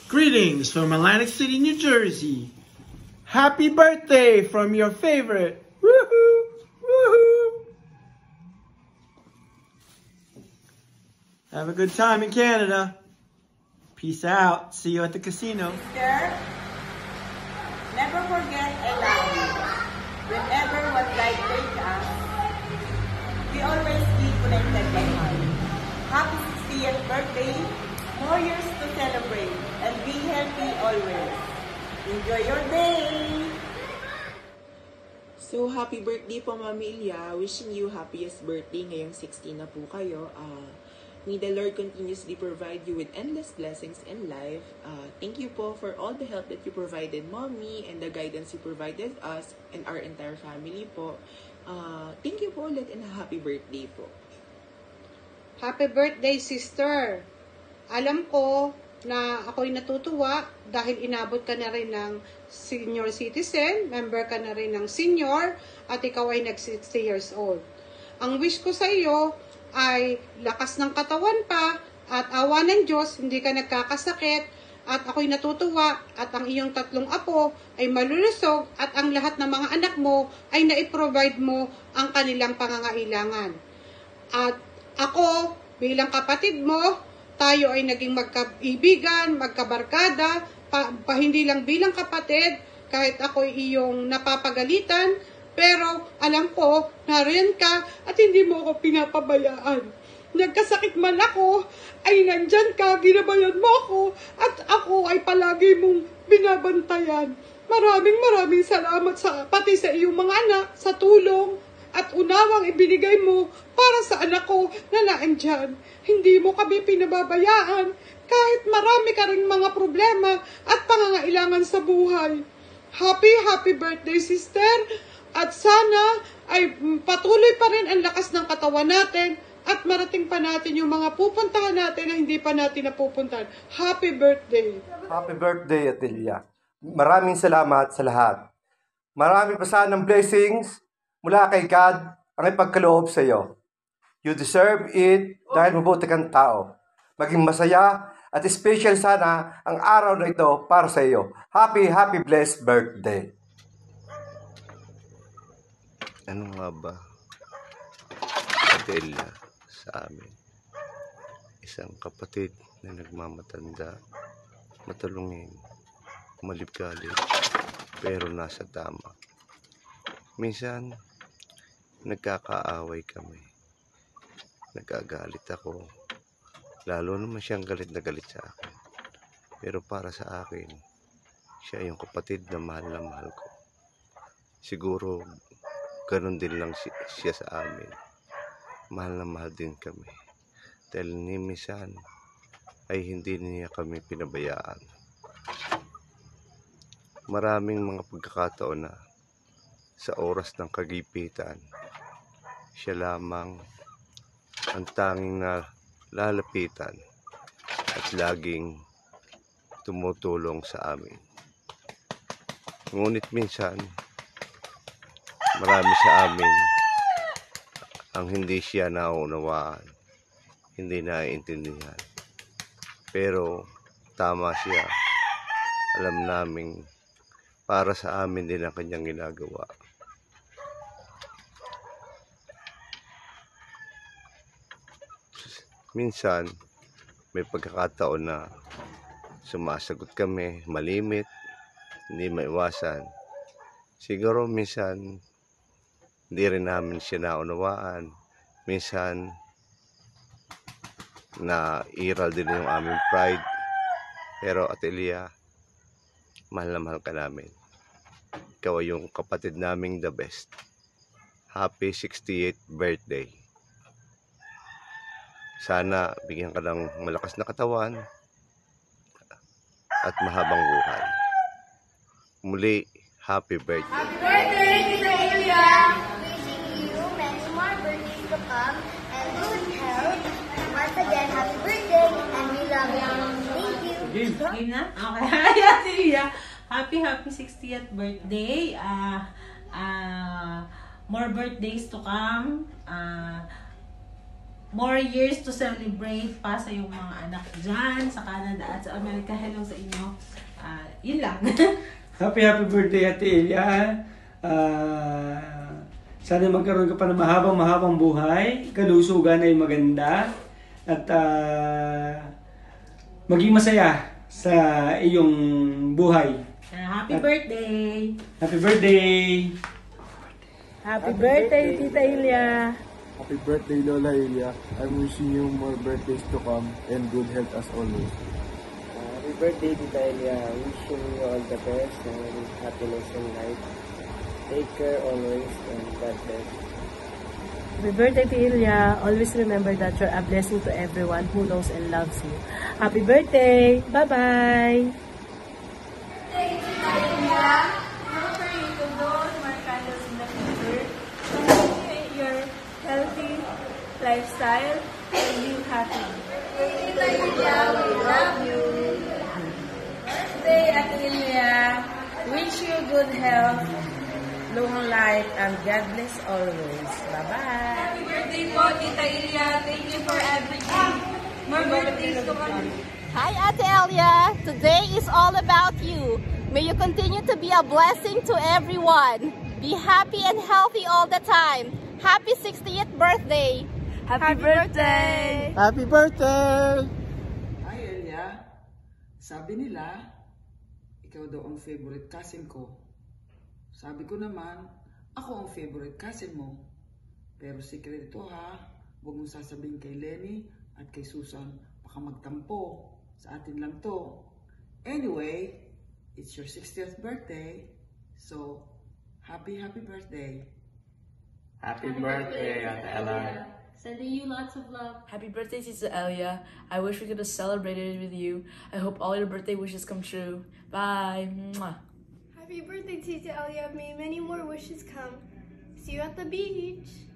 Greetings from Atlantic City, New Jersey. Happy birthday from your favorite. Woohoo! Woohoo! Have a good time in Canada. Peace out. See you at the casino. Sister, never forget I love you. Whenever what life takes us, we always be connected by heart. Happy 60th birthday. More years to celebrate and be healthy always. Enjoy your day! So, happy birthday po, Mami Ilya. Wishing you happiest birthday ngayong 16 na po kayo. May the Lord continuously provide you with endless blessings in life. Thank you po for all the help that you provided, Mommy, and the guidance you provided us and our entire family po. Thank you po ulit and a happy birthday po. Happy birthday, sister! Alam ko na ako'y natutuwa dahil inabot ka na rin ng senior citizen, member ka na rin ng senior, at ikaw ay nag-60 years old. Ang wish ko sa iyo ay lakas ng katawan pa at awa ng Diyos, hindi ka nagkakasakit, at ako'y natutuwa at ang iyong 3 apo ay malulusog at ang lahat ng mga anak mo ay nai-provide mo ang kanilang pangangailangan. At ako, bilang kapatid mo, tayo ay naging magkaibigan, magkabarkada, hindi lang bilang kapatid, kahit ako iyong napapagalitan, pero alam ko, naroon ka at hindi mo ako pinapabayaan. Nagkasakit man ako, ay nandyan ka, ginabayan mo ako, at ako ay palagi mong binabantayan. Maraming salamat pati sa iyong mga anak, sa tulong, at unawang ibinigay mo para sa anak ko na naandyan. Hindi mo kami pinababayaan kahit marami ka ring mga problema at pangangailangan sa buhay. Happy birthday, sister! At sana ay patuloy pa rin ang lakas ng katawan natin at marating pa natin yung mga pupuntahan natin na hindi pa natin napupuntahan. Happy birthday! Happy birthday, Atilia. Maraming salamat sa lahat. Marami pa sanang blessings mula kay God ang ipagkaloob sa iyo. You deserve it dahil mabuti kang tao. Maging masaya at special sana ang araw na ito para sa iyo. Happy blessed birthday. Ano nga ba, Adelia, sa amin? Isang kapatid na nagmamatanda, matulungin, malibgalit, pero nasa tama. Minsan, nagkakaaway kami. Nagkagalit ako. Lalo naman siyang galit na galit sa akin. Pero para sa akin, siya yung kapatid na mahal ko. Siguro, ganun din lang siya sa amin. Mahal na mahal din kami. Dahil ni minsan, ay hindi niya kami pinabayaan. Maraming mga pagkakataon na sa oras ng kagipitan, siya lamang ang tanging na lalapitan at laging tumutulong sa amin. Ngunit minsan, marami sa amin ang hindi siya naunawaan, hindi naiintindihan. Pero tama siya. Alam naming para sa amin din ang kanyang ginagawa. Minsan, may pagkakataon na sumasagot kami, malimit, hindi maiwasan. Siguro minsan, hindi rin namin siya naunawaan. Minsan, na-iral din yung aming pride. Pero Atilia, mahal na mahal ka namin. Ikaw ay yung kapatid naming the best. Happy 68th birthday. Sana bigyan ka ng malakas na katawan at mahabang buhay. Muli, happy birthday. Happy birthday, Tita Ilya! Wishing you many more birthdays to come and good health. Once again, happy birthday and we love you. Thank you. Game na? Okay. Ayan, si Ilya. Happy 60th birthday. More birthdays to come. more years to celebrate pa sa iyong mga anak dyan, sa Canada at sa Amerika. Hello sa inyo. Yun lang. Happy birthday, Ate Elia. Sana magkaroon ka pa ng mahabang buhay. Kalusugan ay maganda. At maging masaya sa iyong buhay. Happy birthday! Happy birthday! Happy birthday, Tita Ilya! Happy birthday, Lola Ilya. I'm wishing you more birthdays to come and good health as always. Happy birthday, Tita Ilya. Wishing you all the best and happiness in life. Take care always and God bless. Happy birthday, Tita Ilya. Always remember that you're a blessing to everyone who knows and loves you. Happy birthday! Bye-bye! Thank you, Tita Ilya. For you to blow more candles in the future. Continue your healthy lifestyle and live happy. Tita Ilya, we love you. Birthday, Ate Ilya. Wish you good health, long life, and God bless always. Bye-bye. Happy birthday po, Tita Ilya. Thank you for everything. More birthdays to come. Hi, Ate Elia. Today is all about you. May you continue to be a blessing to everyone. Be happy and healthy all the time. Happy 60th birthday. Happy birthday. Happy birthday! Hi, Elia. Sabi nila, ikaw daw ang favorite cousin ko. Sabi ko naman, ako ang favorite cousin mo. Pero secret ito ha, huwag mong sasabihin kay Lenny at kay Susan. Baka magtampo. Sa atin lang to. Anyway, it's your 60th birthday. So, happy birthday. Happy birthday, Ate Ella. Sending you lots of love. Happy birthday, Sister Elia. I wish we could have celebrated with you. I hope all your birthday wishes come true. Bye. Mwah. Happy birthday, Tita Elia. May many more wishes come. See you at the beach.